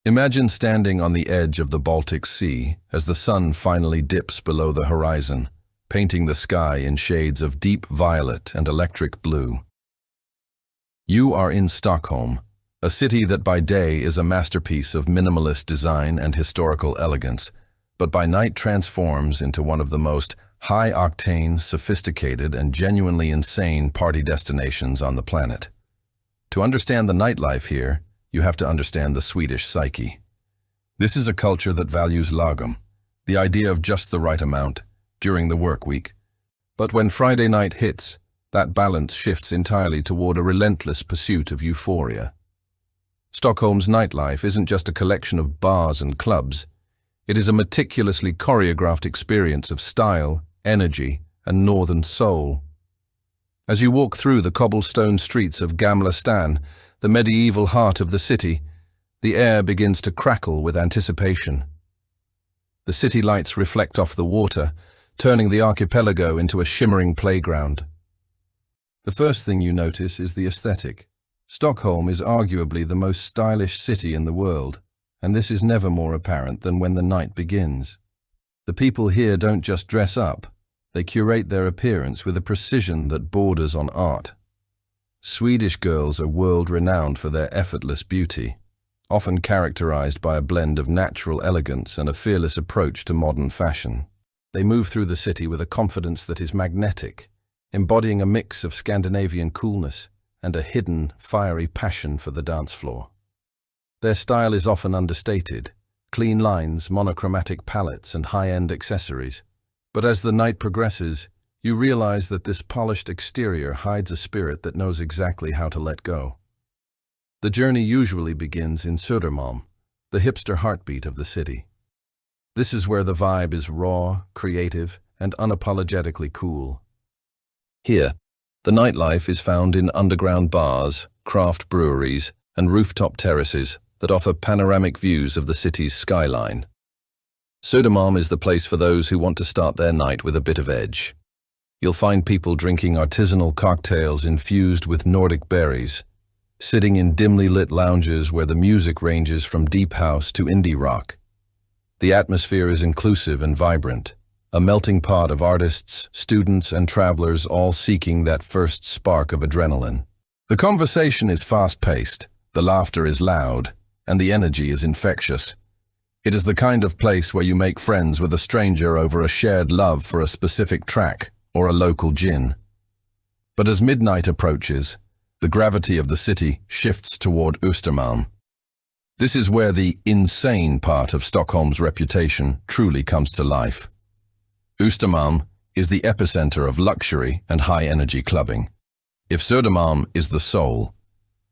Imagine standing on the edge of the Baltic Sea as the sun finally dips below the horizon, painting the sky in shades of deep violet and electric blue. You are in Stockholm, a city that by day is a masterpiece of minimalist design and historical elegance, but by night transforms into one of the most high-octane, sophisticated, and genuinely insane party destinations on the planet. To understand the nightlife here, you have to understand the Swedish psyche. This is a culture that values lagom, the idea of just the right amount, during the work week. But when Friday night hits, that balance shifts entirely toward a relentless pursuit of euphoria. Stockholm's nightlife isn't just a collection of bars and clubs. It is a meticulously choreographed experience of style, energy, and northern soul. As you walk through the cobblestone streets of Gamla Stan, the medieval heart of the city, the air begins to crackle with anticipation. The city lights reflect off the water, turning the archipelago into a shimmering playground. The first thing you notice is the aesthetic. Stockholm is arguably the most stylish city in the world, and this is never more apparent than when the night begins. The people here don't just dress up, they curate their appearance with a precision that borders on art. Swedish girls are world-renowned for their effortless beauty, often characterized by a blend of natural elegance and a fearless approach to modern fashion. They move through the city with a confidence that is magnetic, embodying a mix of Scandinavian coolness and a hidden, fiery passion for the dance floor. Their style is often understated, clean lines, monochromatic palettes, and high-end accessories. But as the night progresses, you realize that this polished exterior hides a spirit that knows exactly how to let go. The journey usually begins in Södermalm, the hipster heartbeat of the city. This is where the vibe is raw, creative, and unapologetically cool. Here, the nightlife is found in underground bars, craft breweries, and rooftop terraces that offer panoramic views of the city's skyline. Södermalm is the place for those who want to start their night with a bit of edge. You'll find people drinking artisanal cocktails infused with Nordic berries, sitting in dimly lit lounges where the music ranges from deep house to indie rock. The atmosphere is inclusive and vibrant, a melting pot of artists, students, and travelers all seeking that first spark of adrenaline. The conversation is fast-paced, the laughter is loud, and the energy is infectious. It is the kind of place where you make friends with a stranger over a shared love for a specific track or a local gin. But as midnight approaches, the gravity of the city shifts toward Östermalm. This is where the insane part of Stockholm's reputation truly comes to life. Östermalm is the epicenter of luxury and high-energy clubbing. If Södermalm is the soul,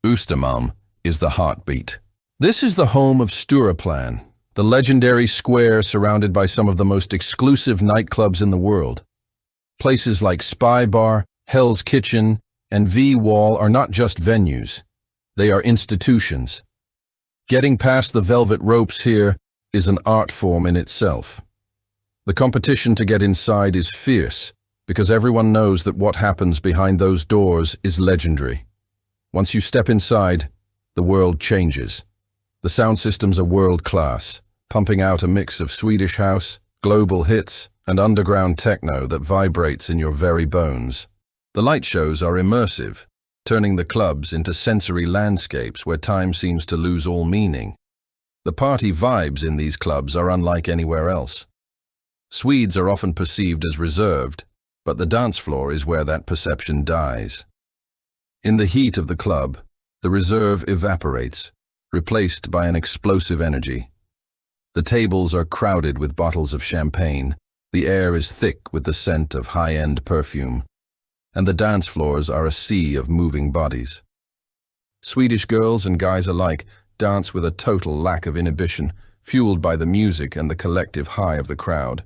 Östermalm is the heartbeat. This is the home of Stureplan, the legendary square surrounded by some of the most exclusive nightclubs in the world. Places like Spy Bar, Hell's Kitchen, and V-Wall are not just venues. They are institutions. Getting past the velvet ropes here is an art form in itself. The competition to get inside is fierce because everyone knows that what happens behind those doors is legendary. Once you step inside, the world changes. The sound systems are world-class, pumping out a mix of Swedish house, global hits, and underground techno that vibrates in your very bones. The light shows are immersive, turning the clubs into sensory landscapes where time seems to lose all meaning. The party vibes in these clubs are unlike anywhere else. Swedes are often perceived as reserved, but the dance floor is where that perception dies. In the heat of the club, the reserve evaporates, replaced by an explosive energy. The tables are crowded with bottles of champagne, the air is thick with the scent of high-end perfume, and the dance floors are a sea of moving bodies. Swedish girls and guys alike dance with a total lack of inhibition, fueled by the music and the collective high of the crowd.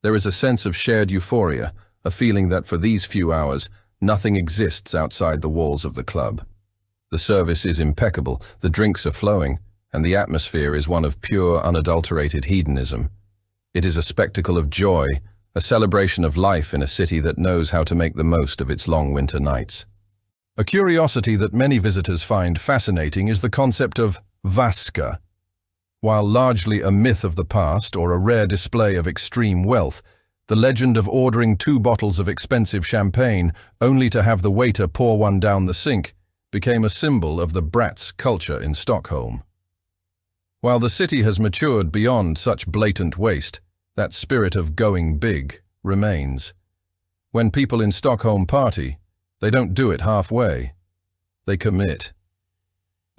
There is a sense of shared euphoria, a feeling that for these few hours, nothing exists outside the walls of the club. The service is impeccable, the drinks are flowing, and the atmosphere is one of pure, unadulterated hedonism. It is a spectacle of joy, a celebration of life in a city that knows how to make the most of its long winter nights. A curiosity that many visitors find fascinating is the concept of vaska. While largely a myth of the past or a rare display of extreme wealth, the legend of ordering 2 bottles of expensive champagne only to have the waiter pour one down the sink became a symbol of the brats culture in Stockholm. While the city has matured beyond such blatant waste, that spirit of going big remains. When people in Stockholm party, they don't do it halfway. They commit.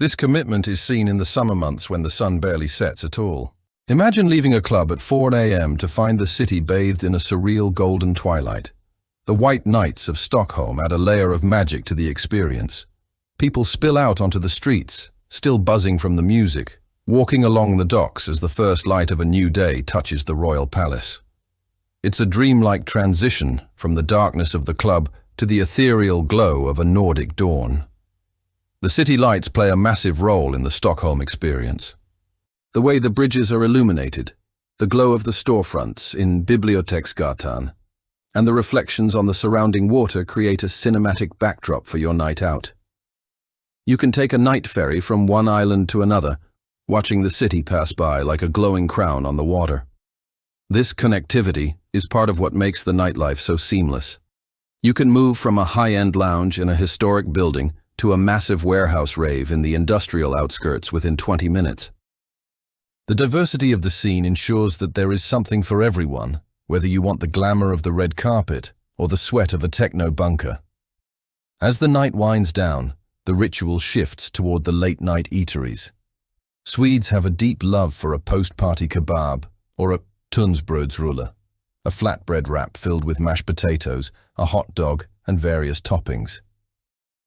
This commitment is seen in the summer months when the sun barely sets at all. Imagine leaving a club at 4 a.m. to find the city bathed in a surreal golden twilight. The white nights of Stockholm add a layer of magic to the experience. People spill out onto the streets, still buzzing from the music, walking along the docks as the first light of a new day touches the royal palace. It's a dreamlike transition from the darkness of the club to the ethereal glow of a Nordic dawn. The city lights play a massive role in the Stockholm experience. The way the bridges are illuminated, the glow of the storefronts in Biblioteksgatan, and the reflections on the surrounding water create a cinematic backdrop for your night out. You can take a night ferry from one island to another, watching the city pass by like a glowing crown on the water. This connectivity is part of what makes the nightlife so seamless. You can move from a high-end lounge in a historic building to a massive warehouse rave in the industrial outskirts within 20 minutes. The diversity of the scene ensures that there is something for everyone, whether you want the glamour of the red carpet or the sweat of a techno bunker. As the night winds down, the ritual shifts toward the late-night eateries. Swedes have a deep love for a post-party kebab or a tunsbrödsrulle, a flatbread wrap filled with mashed potatoes, a hot dog, and various toppings.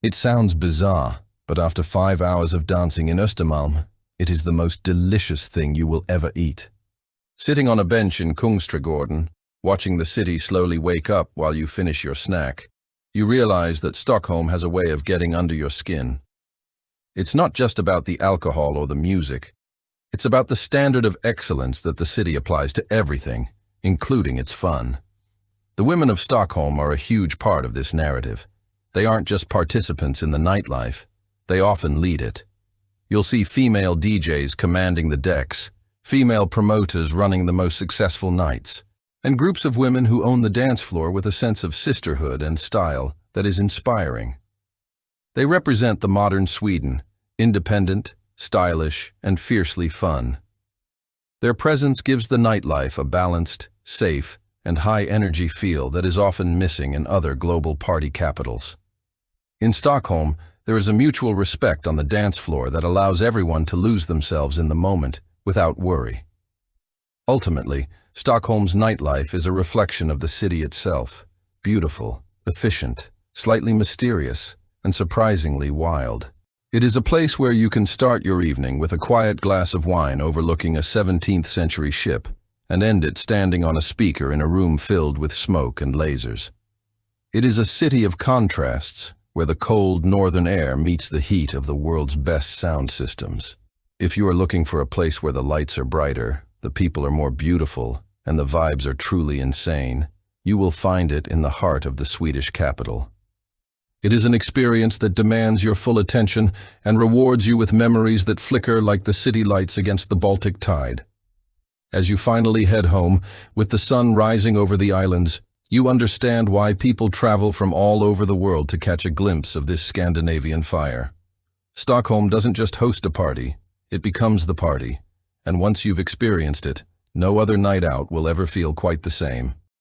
It sounds bizarre, but after 5 hours of dancing in Östermalm, it is the most delicious thing you will ever eat. Sitting on a bench in Kungsträdgården, watching the city slowly wake up while you finish your snack, you realize that Stockholm has a way of getting under your skin. It's not just about the alcohol or the music. It's about the standard of excellence that the city applies to everything, including its fun. The women of Stockholm are a huge part of this narrative. They aren't just participants in the nightlife, they often lead it. You'll see female DJs commanding the decks, female promoters running the most successful nights, and groups of women who own the dance floor with a sense of sisterhood and style that is inspiring. They represent the modern Sweden, independent, stylish, and fiercely fun. Their presence gives the nightlife a balanced, safe, and high-energy feel that is often missing in other global party capitals. In Stockholm, there is a mutual respect on the dance floor that allows everyone to lose themselves in the moment without worry. Ultimately, Stockholm's nightlife is a reflection of the city itself, beautiful, efficient, slightly mysterious, and surprisingly wild. It is a place where you can start your evening with a quiet glass of wine overlooking a 17th-century ship and end it standing on a speaker in a room filled with smoke and lasers. It is a city of contrasts, where the cold northern air meets the heat of the world's best sound systems. If you are looking for a place where the lights are brighter, the people are more beautiful, and the vibes are truly insane, you will find it in the heart of the Swedish capital. It is an experience that demands your full attention and rewards you with memories that flicker like the city lights against the Baltic tide. As you finally head home, with the sun rising over the islands, you understand why people travel from all over the world to catch a glimpse of this Scandinavian fire. Stockholm doesn't just host a party, it becomes the party, and once you've experienced it, no other night out will ever feel quite the same.